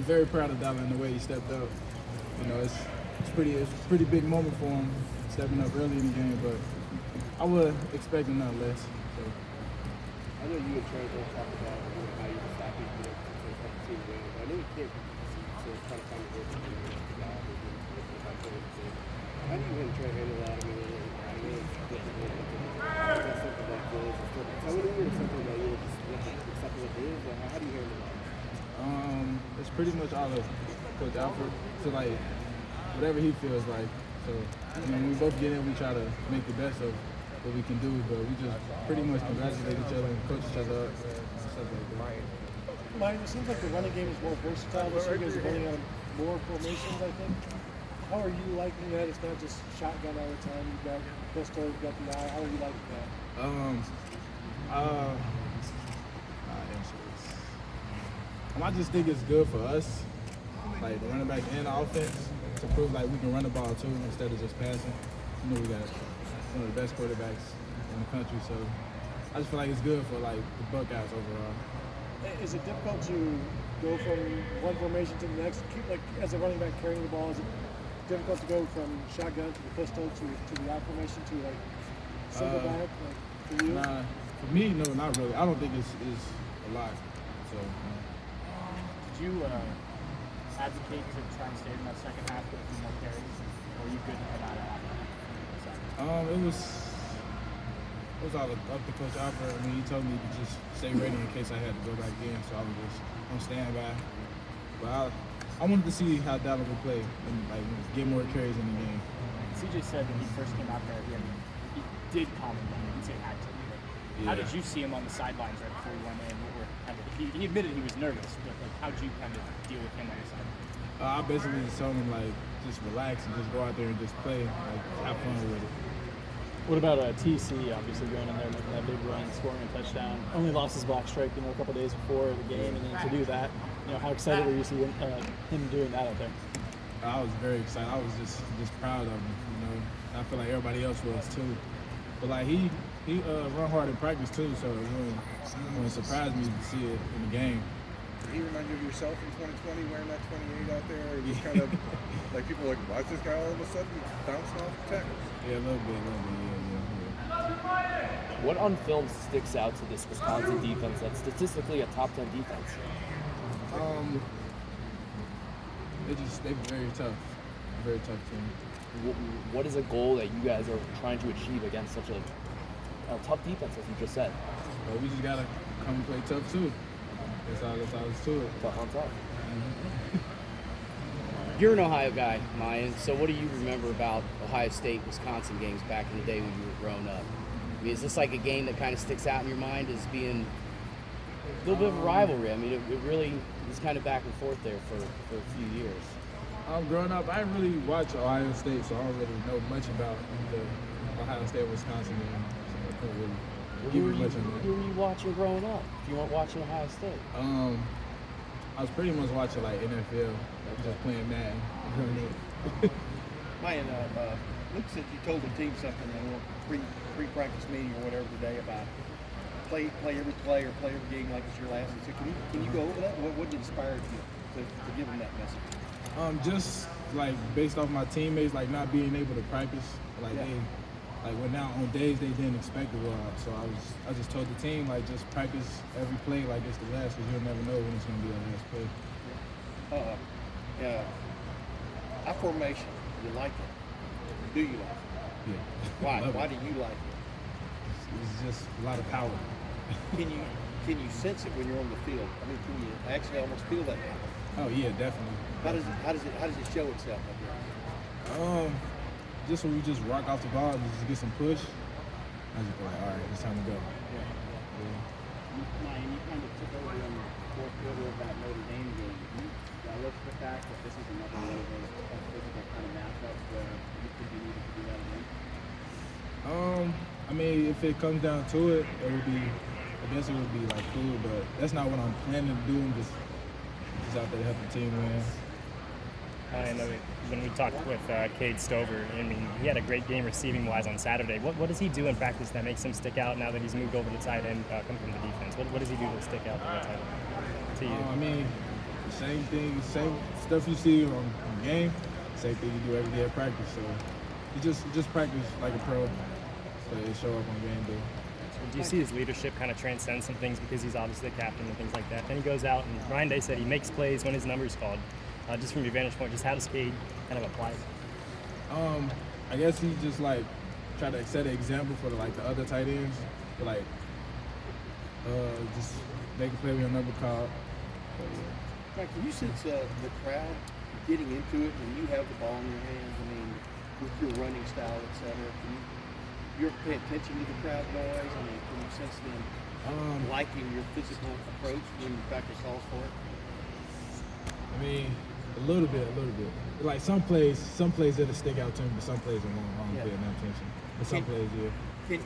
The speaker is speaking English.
was very proud of Dalvin the way he stepped up. You know, it's a pretty big moment for him stepping up early in the game, but I was expecting nothing less. So. I know you and Trey both talk about how you can stop people to help the team win. I know you can't to try to find a way to win the job. How do you and Trey handle that? I mean, I know it's difficult. That's something like this. How would you do something that you just accept what it is? Or how do you handle that? It's pretty much all of Coach Alfred. So like, whatever he feels like. So when we both get in, we try to make the best of what we can do, but we just pretty much congratulate each other and coach each other up and stuff like that. Miyan, it seems like the running game is more versatile this year. You guys are running on more formations, I think. How are you liking that? It's not just shotgun all the time. You've got pistol, you've got the eye. How are you liking that? I just think it's good for us, like the running back and the offense, to prove like we can run the ball too instead of just passing. You know, we got one of the best quarterbacks in the country, so I just feel like it's good for like the Buckeyes overall. Is it difficult to go from one formation to the next? Like as a running back carrying the ball, is it difficult to go from shotgun to the pistol to the out formation to like single back? Like for you? Nah, for me, no, not really. I don't think it's a lot. So. Did you advocate to try and stay in that second half with a few more carries, or were you good to come out after? It was all up to Coach Alfred. I mean, he told me to just stay ready in case I had to go back in, so I was just on standby. But I wanted to see how Dalvin would play and like get more carries in the game. CJ said when he first came out there, he did comment on it. He said had to. Yeah. How did you see him on the sidelines right before he went in? He admitted he was nervous, but like, how did you kind of deal with him on the sideline? I basically just told him like just relax and just go out there and just play, like have fun with it. What about TC, obviously going in there making that big run, scoring a touchdown? Only lost his block strike, a couple days before the game, and then to do that, how excited were you to see him doing that out there? I was very excited. I was just proud of him. I feel like everybody else was too. But like he run hard in practice too, so it wouldn't surprise me to see it in the game. Did he remind you of yourself in 2020 wearing that 28 out there? Or just kind of like people are like, why is this guy all of a sudden bouncing off tackles? Yeah, a little bit, yeah. What on film sticks out to this Wisconsin defense that's statistically a top 10 defense? They're very tough team. What is a goal that you guys are trying to achieve against such a tough defense, as you just said? Well, we just gotta come and play tough too. That's all there's to it. Tough on tough. You're an Ohio guy, Miyan, so what do you remember about Ohio State, Wisconsin games back in the day when you were growing up? I mean, is this like a game that kind of sticks out in your mind as being a little bit of a rivalry? I mean, it really was kind of back and forth there for a few years. Growing up, I didn't really watch Ohio State, so I don't really know much about the Ohio State-Wisconsin game. So I couldn't really give you much on that. Who were you watching growing up if you weren't watching Ohio State? I was pretty much watching like NFL, like just playing Madden. Miyan, Luke said you told the team something in a pre-practice meeting or whatever today about play every play or play every game like it's your last. So can you go over that? What inspired you to give them that message? Just like based off my teammates, like not being able to practice, like they went out on days they didn't expect to go out. So I just told the team like just practice every play like it's the last, because you'll never know when it's gonna be the last play. Our formation, you like it? Do you like it? Yeah. Why? Why do you like it? It's just a lot of power. Can you sense it when you're on the field? I mean, can you actually almost feel that power? Oh yeah, definitely. How does it show itself? I guess? Just when we just rock off the ball and just get some push, I just go like, all right, it's time to go. Miyan, you kind of took over in the fourth quarter of that Notre Dame game. I look at the fact that this is another one of those physical kind of matchups where you could be needed to do that again. I mean, if it comes down to it, I guess it would be like cool, but that's not what I'm planning to do. I'm just out there to help the team win. I know when we talked with Cade Stover, I mean, he had a great game receiving-wise on Saturday. What does he do in practice that makes him stick out now that he's moved over to tight end, come from the defense? What does he do to stick out to the tight end to you? I mean, same thing, same stuff you see on game, same thing you do every day at practice. So you just practice like a pro, so it show up on game day. Do you see his leadership kind of transcend some things because he's obviously the captain and things like that? Then he goes out and Ryan Day said he makes plays when his number's called. Just from your vantage point, just how does Cade kind of apply it? I guess he just like try to set an example for the other tight ends, to, like just make a play with your number called. Mike, can you sense the crowd getting into it when you have the ball in your hands? I mean, with your running style, et cetera. You're paying attention to the crowd noise. I mean, can you sense them liking your physical approach when the factor calls for it? I mean, a little bit. Like some plays that'll stick out to me, but some plays I won't pay enough attention. But some plays, yeah.